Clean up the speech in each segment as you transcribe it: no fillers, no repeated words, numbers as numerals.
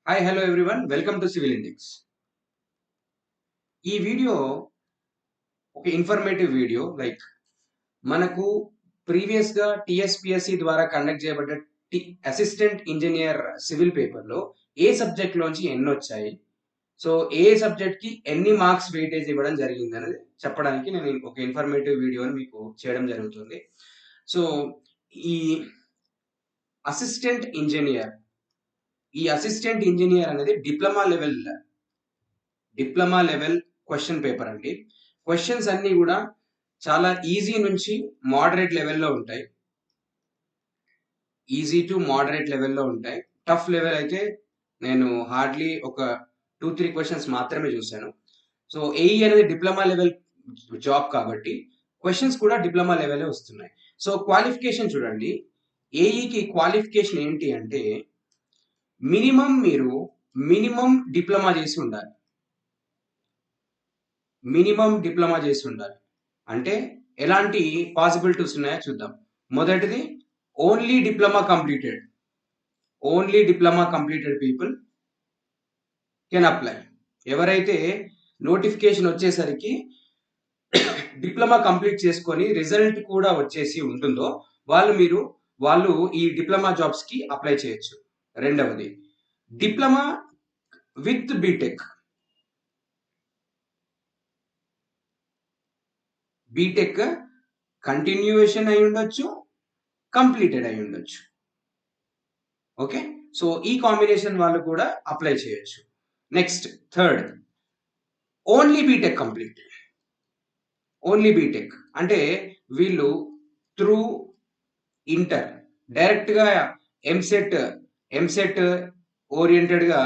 Hi, hello everyone. Welcome to Civil Index. ఈ video ఒక informative video మనకు ప్రీవియస్‌గా టీఎస్‌పీఎస్‌సీ ద్వారా కండక్ట్ చేయబడ్డ టి అసిస్టెంట్ ఇంజినియర్ సివిల్ పేపర్‌లో ఏ సబ్జెక్ట్‌లోంచి ఎన్నొచ్చాయి? సో, ఏ సబ్జెక్ట్‌కి ఎన్ని మార్క్స్ వెయిటేజ్ ఇవ్వడం జరిగిందనేది చెప్పడానికి నేను ఒక ఇన్ఫర్మేటివ్ వీడియోని మీకు చేయడం జరుగుతుంది. సో, ఈ అసిస్టెంట్ ఇంజినియర్ ఈ అసిస్టెంట్ ఇంజినియర్ అనేది డిప్లొమా లెవెల్ క్వెషన్ పేపర్ అండి. క్వెషన్స్ అన్నీ గూడా చాలా ఈజీ నుంచి మోడరేట్ లెవెల్‌లో ఉంటాయి. ఈజీ టు మోడరేట్ లెవెల్‌లో ఉంటాయి. టఫ్ లెవెల్ అయితే నేను హార్డ్‌లీ ఒక 2, 3 క్వెషన్స్ మాత్రమే చూసాను. సో, ఏఈ అనేది డిప్లొమా లెవెల్ జాబ్ కాబట్టి క్వెషన్స్ కూడా డిప్లొమా లెవెలే వస్తున్నాయి. సో, క్వాలిఫికేషన్ చూడండి. ఏఈకి క్వాలిఫికేషన్ ఏంటి అంటే మినిమమ్ మీరు మినిమమ్ డిప్లొమా చేసి ఉండాలి. మినిమమ్ డిప్లొమా చేసి ఉండాలి. అంటే ఎలాంటి పాసిబిలిటీస్ ఉన్నాయో చూద్దాం. మొదటిది only diploma completed. Only diploma completed people can apply. ఎవరైతే నోటిఫికేషన్ వచ్చేసరికి డిప్లొమా కంప్లీట్ చేసుకొని రిజల్ట్ కూడా వచ్చేసి ఉంటుందో వాళ్ళు ఈ డిప్లొమా జాబ్స్‌కి అప్లై చేయొచ్చు. రెండవది diploma with BTech. BTech continuation అయ్యుండొచ్చు, కంప్లీటెడ్ అయ్యుండొచ్చు. ఓకే. సో, ఈ కాంబినేషన్ వాళ్ళు కూడా అప్లై చేయొచ్చు. Next third only BTech complete. Only BTech. అంటే వీళ్ళు త్రూ ఇంటర్ డైరెక్ట్‌గా ఎంసెట్, ఎంసెట్ ఓరియెంటెడ్‌గా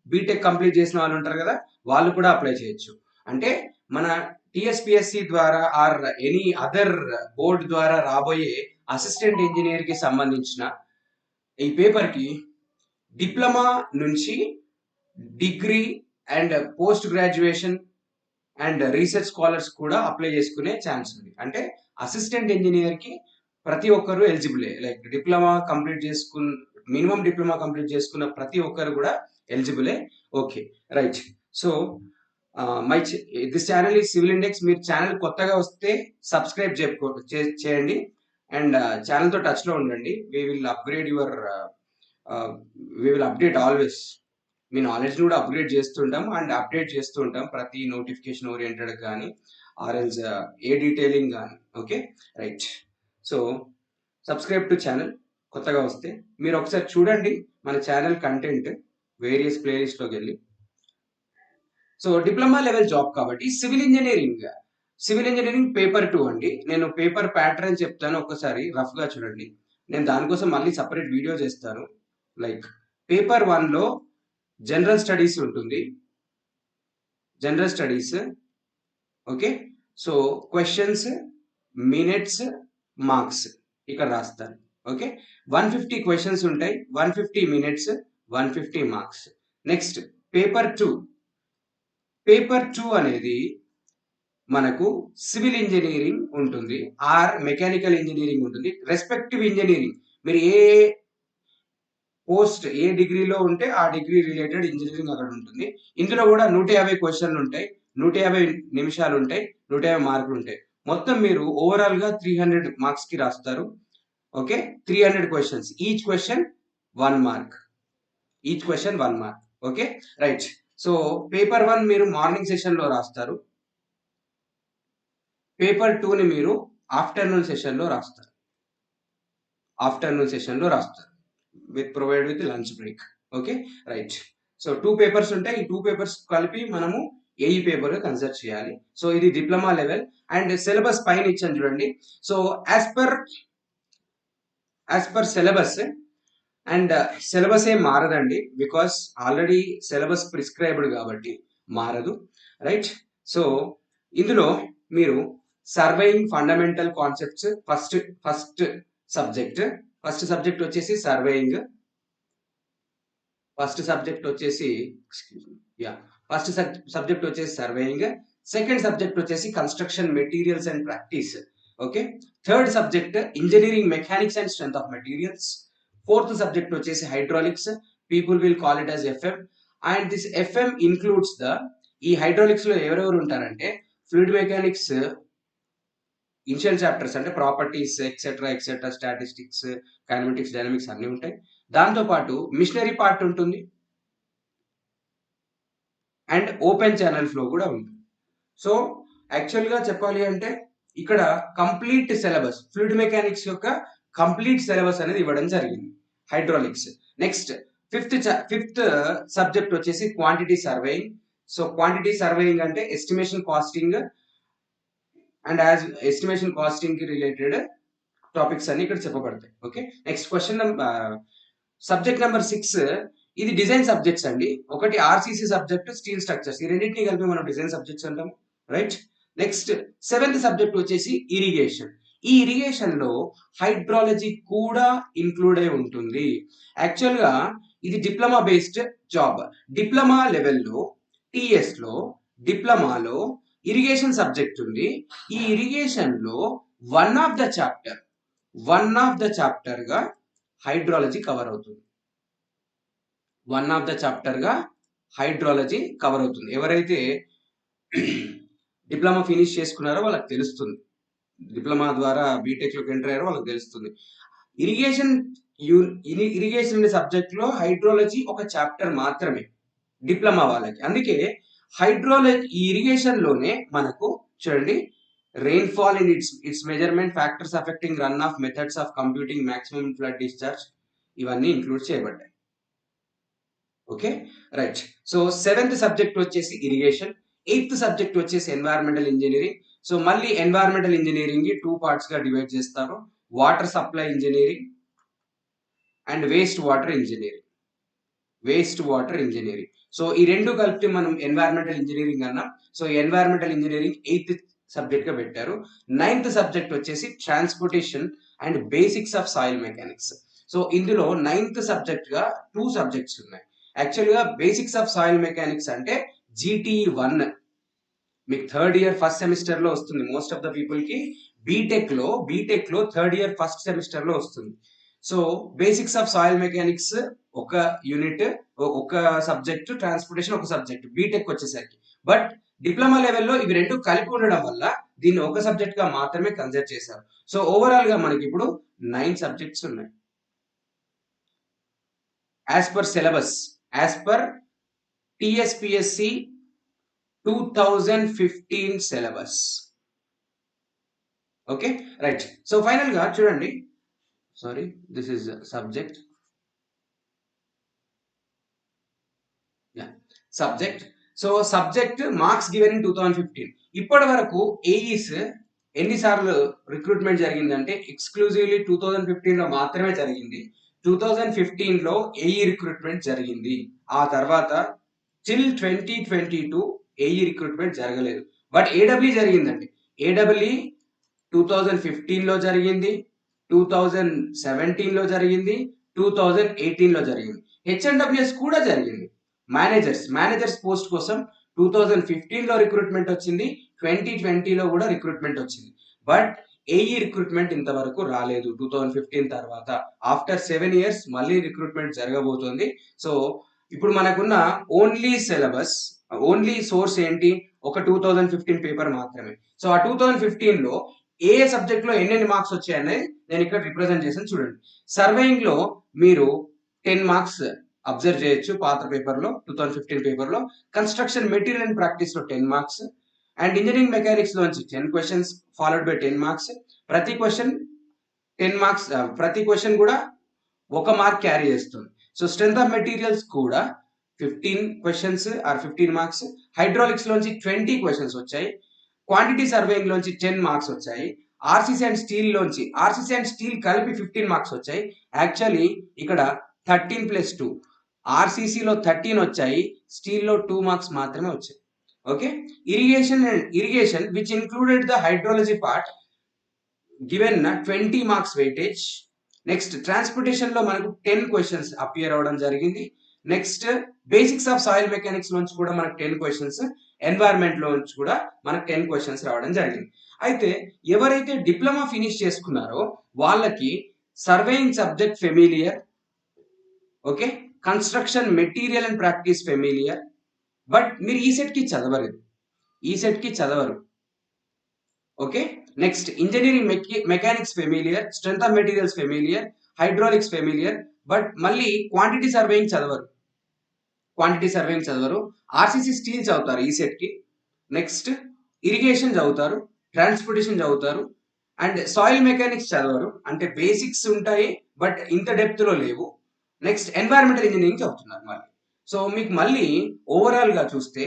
బీటెక్ కంప్లీట్ చేసిన వాళ్ళుంటారు గదా! వాళ్ళు కూడా అప్లై చేయొచ్చు. అంటే మన టీఎస్‌పీఎస్‌సీ ద్వారా ఆర్ ఎనీ అదర్ బోర్డ్ ద్వారా రాబోయే అసిస్టెంట్ ఇంజినియర్‌కి సంబంధించిన ఈ పేపర్‌కి డిప్లొమా నుంచి degree and post graduation and research scholars కూడా అప్లై చేసుకునే ఛాన్స్ ఉంది. అంటే అసిస్టెంట్ ఇంజినియర్‌కి ప్రతి ఒక్కరు ఎలిజిబులే. మినిమమ్ డిప్లొమా కంప్లీట్ చేసుకున్న ప్రతి ఒక్కరు కూడా ఎలిజిబులే. ఓకే. రైట్. సో, మై ఛ this channel is civil index. మీరు ఛానల్ కొత్తగా వస్తే సబ్స్క్రైబ్ చేయండి. అండ్ ఛానల్‌తో టచ్‌లో ఉండండి. Ah, we will update always. మీ నాలెడ్జ్‌ని కూడా అప్‌గ్రేడ్ చేస్తుంటాం అండ్ అప్డేట్ చేస్తూ ఉంటాం. ప్రతి నోటిఫికేషన్ ఓరియెంటెడ్ గాని ఆర్ ఎల్స్ ఏ డీటెయిలింగ్ గాని. Okay. Right. So, subscribe to channel కొత్తగా వస్తే. మీరు ఒకసారి చూడండి మన ఛానల్ కంటెంట్ వేరియస్ ప్లేలిస్ట్‌లోకెళ్ళి. సో, డిప్లొమా లెవెల్ జాబ్ కాబట్టి సివిల్ ఇంజినీరింగ్ పేపర్ 2 అండి. నేను పేపర్ ప్యాటర్న్ చెప్తాను ఒక్కసారి రఫ్‌గా చూడండి. నేను దానికోసం మళ్ళీ సెపరేట్ వీడియో చేస్తాను. లైక్ పేపర్ 1లో జనరల్ స్టడీస్ ఉంటుంది. General studies. Okay. So, questions, minutes, marks ఇక్కడ రాస్తాను. ఓకే. 150 క్వెషన్స్ ఉంటాయి. 150 minutes, 150 marks. Next paper 2. Paper 2 అనేది మనకు సివిల్ ఇంజినీరింగ్ ఉంటుంది. ఆర్ మెకానికల్ ఇంజినీరింగ్ ఉంటుంది. రెస్పెక్టివ్ ఇంజినీరింగ్ మీరు ఏ డిగ్రీలో ఉంటే ఆ డిగ్రీ రిలేటెడ్ ఇంజినీరింగ్ అక్కడ ఉంటుంది. ఇందులో కూడా 150 క్వెషన్‌లుంటాయి. 150 నిమిషాలుంటాయి. 150 మార్కులుంటాయి. మొత్తం మీరు ఓవరాల్‌గా 300 మార్క్స్‌కి రాస్తారు. Okay. 300 questions. Each question 1 mark. Each question 1 mark. Okay. Right. So, paper 1 మీరు మార్నింగ్ సెషన్‌లో రాస్తారు. పేపర్ 2ని మీరు ఆఫ్టర్‌నూన్ సెషన్‌లో రాస్తారు. ఆఫ్టర్‌నూన్ సెషన్‌లో రాస్తారు. With lunch break. Okay. Right. So, 2 papers ఉంటాయి. ఈ 2 పేపర్స్ కలిపి మనము ఏఈ పేపర్‌గా కన్సిడర్ చేయాలి. సో, ఇది డిప్లొమా లెవెల్ అండ్ సిలబస్ పైన ఇచ్చాను చూడండి. So, as per syllabus and syllabus ఏం మారదండి. బికాస్ ఆల్రెడీ సిలబస్ ప్రిస్క్రైబ్డ్ కాబట్టి మారదు. రైట్. సో, ఇందులో మీరు surveying fundamental concepts first subject. First subject వచ్చేసి సర్వేయింగ్. ఫస్ట్ సబ్జెక్ట్ వచ్చేసి excuse me. Yeah! First subject వచ్చేసి సర్వేయింగ్. సెకండ్ సబ్జెక్ట్ వచ్చేసి construction materials and practice. Okay. Third subject engineering mechanics and strength of materials. Fourth subject వచ్చేసి hydraulics. People will call it as FM. And this FM includes ఈ hydraulics లో ఎవరెవరు ఉంటారంటే fluid mechanics initial chapters అంటే properties etcetera statistics, kinematics, dynamics అన్ని ఉంటాయి. దాంతో పాటు మిషనరీ పార్ట్ ఉంటుంది అండ్ ఓపెన్ ఛానల్ ఫ్లో కూడా ఉంటుంది. సో యాక్చువల్గా చెప్పాలి అంటే ఇక్కడ కంప్లీట్ సిలబస్ ఫ్లూయిడ్ మెకానిక్స్ యొక్క కంప్లీట్ సిలబస్ అనేది ఇవ్వడం జరిగింది హైడ్రాలిక్స్. నెక్స్ట్ ఫిఫ్త్ సబ్జెక్ట్ వచ్చేసి quantity surveying. So quantity surveying అంటే estimation costing and as estimation costing కి రిలేటెడ్ టాపిక్స్ అన్ని ఇక్కడ చెప్పబడతాయి. Okay, next question subject number 6 ఇది డిజైన్ సబ్జెక్ట్స్ అండి. ఒకటి ఆర్సీసీ సబ్జెక్ట్, స్టీల్ స్ట్రక్చర్స్, ఈ రెండింటిని కలిపి మనం డిజైన్ సబ్జెక్ట్స్ అంటాం, రైట్. నెక్స్ట్ 7th సబ్జెక్ట్ వచ్చేసి ఇరిగేషన్. ఈ ఇరిగేషన్ లో హైడ్రాలజీ కూడా ఇంక్లూడ్ అయి ఉంటుంది. యాక్చువల్ గా ఇది డిప్లొమా బేస్డ్ జాబ్. డిప్లొమా లెవెల్లో టిఎస్ లో డిప్లొమాలో ఇరిగేషన్ సబ్జెక్ట్ ఉంది. ఈ ఇరిగేషన్ లో వన్ ఆఫ్ ద చాప్టర్ గా హైడ్రాలజీ కవర్ అవుతుంది. ఎవరైతే డిప్లొమా ఫినిష్ చేసుకున్నారో వాళ్ళకి తెలుస్తుంది, డిప్లొమా ద్వారా బీటెక్ లోకి ఎంటర్ అయ్యారో వాళ్ళకి తెలుస్తుంది. ఇరిగేషన్ అనే సబ్జెక్ట్ లో హైడ్రాలజీ ఒక చాప్టర్ మాత్రమే డిప్లొమా వాళ్ళకి. అందుకే హైడ్రాలజీ ఈ ఇరిగేషన్ లోనే మనకు చూడండి rainfall in it's measurement, factors affecting run of, methods of computing maximum flood discharge, ఇవన్నీ ఇంక్లూడ్ చేయబడ్డాయి. Okay, right. So 7th subject వచ్చేసి ఇరిగేషన్. 8th సబ్జెక్ట్ వచ్చేసి ఎన్వైరన్మెంటల్ ఇంజనీరింగ్. సో మళ్ళీ ఎన్వైరన్మెంటల్ ఇంజనీరింగ్ 2 పార్ట్స్ గా డివైడ్ చేస్తారు, water supply engineering and waste water engineering. So ఈ రెండు కలిపి మనం ఎన్వైరన్మెంటల్ ఇంజనీరింగ్ అన్నాం. So environmental engineering 8th subject గా పెట్టారు. 9th సబ్జెక్ట్ వచ్చేసి transportation and basics of soil mechanics. So ఇందులో 9th సబ్జెక్ట్ గా 2 సబ్జెక్ట్స్ ఉన్నాయి. యాక్చువల్ గా బేసిక్స్ ఆఫ్ సాయిల్ మెకానిక్స్ అంటే GTE 1 మీకు 3rd ఇయర్ ఫస్ట్ సెమిస్టర్ లో వస్తుంది. మోస్ట్ ఆఫ్ ద పీపుల్ కి బీటెక్ లో 3rd ఇయర్ ఫస్ట్ సెమిస్టర్ లో వస్తుంది. So basics of soil mechanics ఒక యూనిట్, ఒక సబ్జెక్ట్, ట్రాన్స్పోర్టేషన్ ఒక సబ్జెక్ట్ బీటెక్ వచ్చేసరికి. బట్ డిప్లొమా లెవెల్లో ఇవి రెండు కలిపి ఉండడం వల్ల దీన్ని ఒక సబ్జెక్ట్ గా మాత్రమే కన్సిడర్ చేశారు. సో ఓవరాల్ గా మనకి ఇప్పుడు 9 సబ్జెక్ట్స్ ఉన్నాయి as per syllabus, as per TSPSC 2015 syllabus. Okay, right. So final గా చూడండి, sorry this is subject. So subject marks given in 2015. ఇప్పటి వరకు ఏఈస్ ఎన్నిసార్లు రిక్రూట్మెంట్ జరిగిందంటే ఎక్స్క్లూజివ్లీ 2015 లో మాత్రమే జరిగింది. 2015 లో ఏఈ రిక్రూట్మెంట్ జరిగింది. ఆ తర్వాత టిల్ 2022 ఏఈ రిక్రూట్మెంట్ జరగలేదు. బట్ ఏడబ్ల్యూ జరిగిందండి. ఏడబ్ల్యూ 2015 లో జరిగింది, 2017 లో జరిగింది, 2018 లో జరిగింది. హెచ్ఎన్డబ్ల్యూఎస్ కూడా జరిగింది. మేనేజర్స్ పోస్ట్ కోసం 2015 లో రిక్రూట్మెంట్ వచ్చింది, 2020 లో కూడా రిక్రూట్మెంట్ వచ్చింది. బట్ ఏఈ రిక్రూట్మెంట్ ఇంతవరకు రాలేదు 2015 తర్వాత. ఆఫ్టర్ 7 years మళ్ళీ రిక్రూట్మెంట్ జరగబోతోంది. సో ఇప్పుడు మనకున్న ఓన్లీ సోర్స్ ఏంటి, ఒక 2015 పేపర్ మాత్రమే. సో ఆ 2015 లో ఏ సబ్జెక్ట్ లో ఎన్ని మార్క్స్ వచ్చాయనేది నేను ఇక్కడ రిప్రజెంట్ చేశాను. చూడండి, సర్వేయింగ్ లో మీరు 10 మార్క్స్ అబ్జర్వ్ చేయొచ్చు పాత పేపర్ లో, 2015 పేపర్ లో. కన్స్ట్రక్షన్ మెటీరియల్ అండ్ ప్రాక్టీస్ లో 10 మార్క్స్ అండ్ ఇంజనీరింగ్ మెకానిక్స్ లోంచి 10 questions ఫాలోడ్ బై 10 మార్క్స్. ప్రతి క్వశ్చన్ 10 మార్క్స్, ప్రతి క్వశ్చన్ కూడా 1 మార్క్ క్యారీ చేస్తుంది. సో స్ట్రెంత్ ఆఫ్ మెటీరియల్స్ కూడా 15 questions ఆర్ 15 మార్క్స్. హైడ్రాలిక్స్ లోంచి 20 questions వచ్చాయి. క్వాంటిటీ సర్వేయింగ్ లోంచి 10 మార్క్స్ వచ్చాయి. ఆర్సీసీ అండ్ స్టీల్ కలిపి 15 మార్క్స్ వచ్చాయి. యాక్చువల్లీ ఇక్కడ 13+2, ఆర్సీసీలో 13 వచ్చాయి, స్టీల్లో 2 మార్క్స్ మాత్రమే వచ్చాయి. Okay, irrigation which included the hydrology part given 20 marks weightage. Next transportation లో మనకు 10 questions అపియర్ అవడం జరిగింది. Next basics of soil mechanics నుంచి కూడా మనకు 10 questions, ఎన్వైరన్మెంట్ లో నుంచి కూడా మనకు 10 questions రావడం జరిగింది. అయితే ఎవరైతే డిప్లొమా ఫినిష్ చేసుకున్నారో వాళ్ళకి surveying subject familiar, okay, construction material and practice familiar, but మీరు ఈ సెట్కి చదవరు, ఈ సెట్కి చదవరు. Okay, next engineering mechanics familiar, strength of materials familiar, hydraulics familiar, but మళ్ళీ క్వాంటిటీ సర్వేయింగ్ చదవరు, క్వాంటిటీ సర్వేయింగ్ చదవరు. ఆర్సీసీ స్టీల్ చదువుతారు ఈ సెట్కి. నెక్స్ట్ ఇరిగేషన్ చదువుతారు, ట్రాన్స్పోర్టేషన్ చదువుతారు, అండ్ సాయిల్ మెకానిక్స్ చదవరు, అంటే బేసిక్స్ ఉంటాయి బట్ ఇంత డెప్త్లో లేవు. నెక్స్ట్ ఎన్వైరన్మెంటల్ ఇంజనీరింగ్ చదువుతున్నారు మళ్ళీ. సో మీకు మళ్ళీ ఓవరాల్గా చూస్తే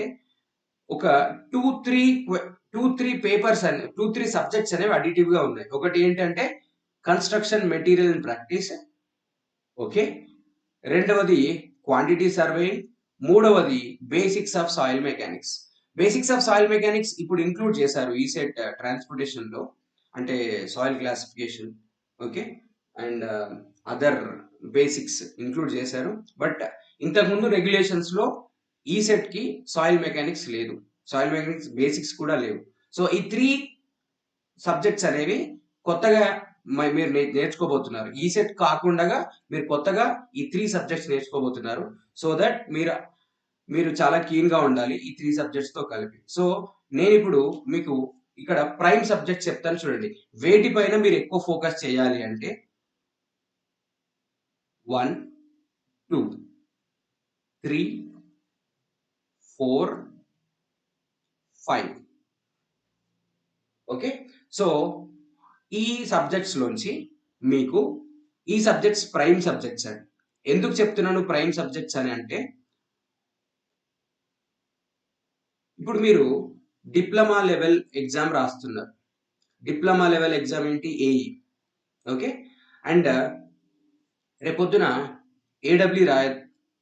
ఒక టూ త్రీ పేపర్స్ అని 2-3 సబ్జెక్ట్స్ అనేవి అడిటివ్గా ఉన్నాయి. ఒకటి ఏంటంటే construction material and practice, okay, రెండవది క్వాంటిటీ సర్వేయింగ్, మూడవది basics of soil mechanics. Basics of soil mechanics ఇప్పుడు ఇంక్లూడ్ చేశారు ఈ సెట్ ట్రాన్స్పోర్టేషన్లో, అంటే soil classification, okay, and other basics include చేశారు. బట్ ఇంతకుముందు రెగ్యులేషన్స్లో ఈ సెట్కి సాయిల్ మెకానిక్స్ లేదు, సాయిల్ మెకానిక్స్ బేసిక్స్ కూడా లేవు. సో ఈ 3 సబ్జెక్ట్స్ అనేవి కొత్తగా మీరు నేర్చుకోబోతున్నారు. ఈ సెట్ కాకుండా మీరు కొత్తగా ఈ 3 సబ్జెక్ట్స్ నేర్చుకోబోతున్నారు. సో దట్ మీరు చాలా కీన్గా ఉండాలి ఈ 3 సబ్జెక్ట్స్తో కలిపి. సో నేను ఇప్పుడు మీకు ఇక్కడ ప్రైమ్ సబ్జెక్ట్ చెప్తాను చూడండి. వేటిపైన మీరు ఎక్కువ ఫోకస్ చేయాలి అంటే 1, 2, 3, 4, 5. ఓకే, సో ఈ సబ్జెక్ట్స్ లోంచి మీకు ఈ సబ్జెక్ట్స్ ప్రైమ్ సబ్జెక్ట్స్ అండి. ఎందుకు చెప్తున్నాను ప్రైమ్ సబ్జెక్ట్స్ అని అంటే, ఇప్పుడు మీరు డిప్లొమా లెవెల్ ఎగ్జామ్ రాస్తున్నారు. డిప్లొమా లెవెల్ ఎగ్జామ్ ఏంటి? ఏఈ. ఓకే, అండ్ రేపొద్దున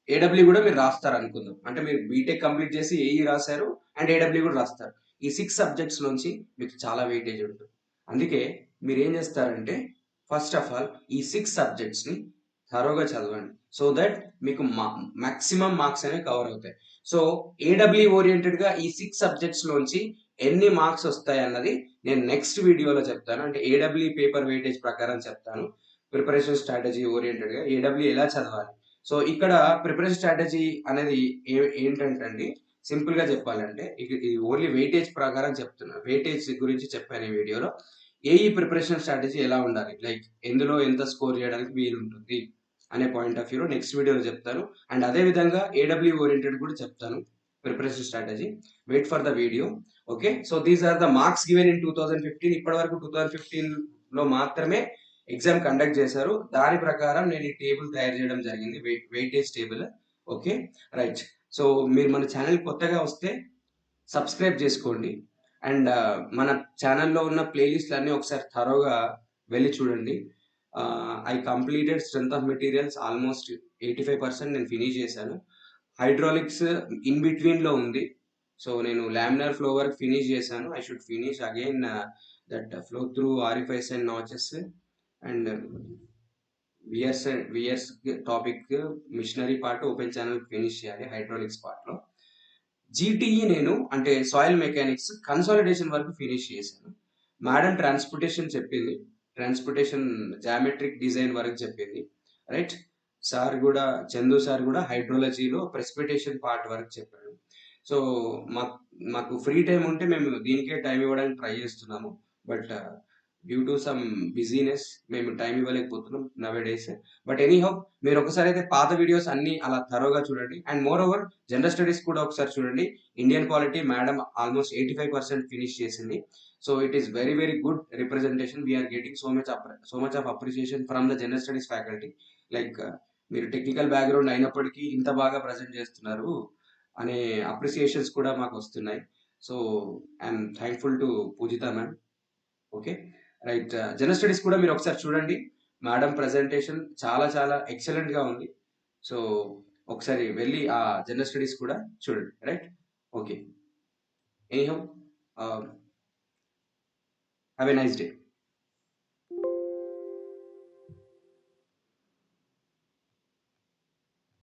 ఏడబ్ల్యూ కూడా మీరు రాస్తారు అనుకుందాం. అంటే మీరు బీటెక్ కంప్లీట్ చేసి ఏఈ రాశారు అండ్ ఏడబ్ల్యూ కూడా రాస్తారు. ఈ 6 సబ్జెక్ట్స్ నుంచి మీకు చాలా వెయిటేజ్ ఉంటుంది. అందుకే మీరు ఏం చేస్తారంటే ఫస్ట్ ఆఫ్ ఆల్ ఈ 6 సబ్జెక్ట్స్ని థరోగా చదవండి. సో దట్ మీకు మాక్సిమం మార్క్స్ అనేవి కవర్ అవుతాయి. సో ఏడబ్ల్యూ ఓరియంటెడ్గా ఈ 6 సబ్జెక్ట్స్ లోంచి ఎన్ని మార్క్స్ వస్తాయి అన్నది నేను నెక్స్ట్ వీడియోలో చెప్తాను. అంటే ఏడబ్ల్యూ పేపర్ వెయిటేజ్ ప్రకారం చెప్తాను. ప్రిపరేషన్ స్ట్రాటజీ ఓరియంటెడ్గా ఏడబ్ల్యూ ఎలా చదవాలి. సో ఇక్కడ ప్రిపరేషన్ స్ట్రాటజీ అనేది ఏంటంటే అండి, సింపుల్గా చెప్పాలంటే ఇది ఓన్లీ వెయిటేజ్ ప్రకారం చెప్తున్నాను. వెయిటేజ్ గురించి చెప్పాను ఈ వీడియోలో. ఏఈ ప్రిపరేషన్ స్ట్రాటజీ ఎలా ఉండాలి, లైక్ ఎందులో ఎంత స్కోర్ చేయడానికి వీలుంటుంది అనే పాయింట్ ఆఫ్ వ్యూలో నెక్స్ట్ వీడియోలో చెప్తాను. అండ్ అదే విధంగా ఏడబ్ల్యూ ఓరియంటెడ్ కూడా చెప్తాను preparation strategy. Wait for the video. Okay, so these are the marks given in 2015. ఇప్పటి వరకు 2015లో మాత్రమే ఎగ్జామ్ కండక్ట్ చేశారు. దాని ప్రకారం నేను ఈ టేబుల్ తయారు చేయడం జరిగింది, weightage table. Okay, right. So మీరు మన ఛానల్ కొత్తగా వస్తే సబ్స్క్రైబ్ చేసుకోండి అండ్ మన ఛానల్లో ఉన్న ప్లేలిస్ట్లు అన్నీ ఒకసారి థరోగా వెళ్ళి చూడండి. I completed strength of materials almost 85% నేను ఫినిష్ చేశాను. హైడ్రాలిక్స్ ఇన్ బిట్వీన్లో ఉంది. సో నేను లామినార్ ఫ్లో వరకు ఫినిష్ చేశాను. I should finish again that flow through orifice and notches and weirs topic machinery part open channel finish చేయాలి హైడ్రాలిక్స్ పార్ట్లో. GTE నేను అంటే సాయిల్ మెకానిక్స్ కన్సాలిడేషన్ వరకు ఫినిష్ చేశాను. మేడం ట్రాన్స్పోర్టేషన్ చెప్పింది, ట్రాన్స్పోర్టేషన్ జామెట్రిక్ డిజైన్ వరకు చెప్పింది, రైట్. సార్ కూడా చందు సార్ కూడా హైడ్రాలజీలో ప్రెసిపిటేషన్ పార్ట్ వరకు చెప్పాడు. సో మాకు ఫ్రీ టైం ఉంటే మేము దీనికే టైం ఇవ్వడానికి ట్రై చేస్తున్నాము. But due to some business మేము టైం ఇవ్వలేకపోతున్నాం నవే డేస్. బట్ ఎనీహౌ మీరు ఒకసారి అయితే పాత వీడియోస్ అన్ని అలా థరోగా చూడండి. And moreover general studies కూడా ఒకసారి చూడండి. Indian polity madam almost 85% finish చేసింది. So it is very very good representation. We are getting so much of appreciation from the general studies faculty. Like మీరు టెక్నికల్ బ్యాక్గ్రౌండ్ అయినప్పటికీ ఇంత బాగా present చేస్తున్నారు అనే అప్రిసియేషన్స్ కూడా మాకు వస్తున్నాయి. So I'm thankful to Pujitha ma'am. Okay, right. General studies కూడా మీరు ఒకసారి చూడండి. మేడం ప్రజెంటేషన్ చాలా చాలా ఎక్సలెంట్గా ఉంది. సో ఒకసారి వెళ్ళి ఆ జనరల్ స్టడీస్ కూడా చూడండి, right. Okay, anyhow have a nice day.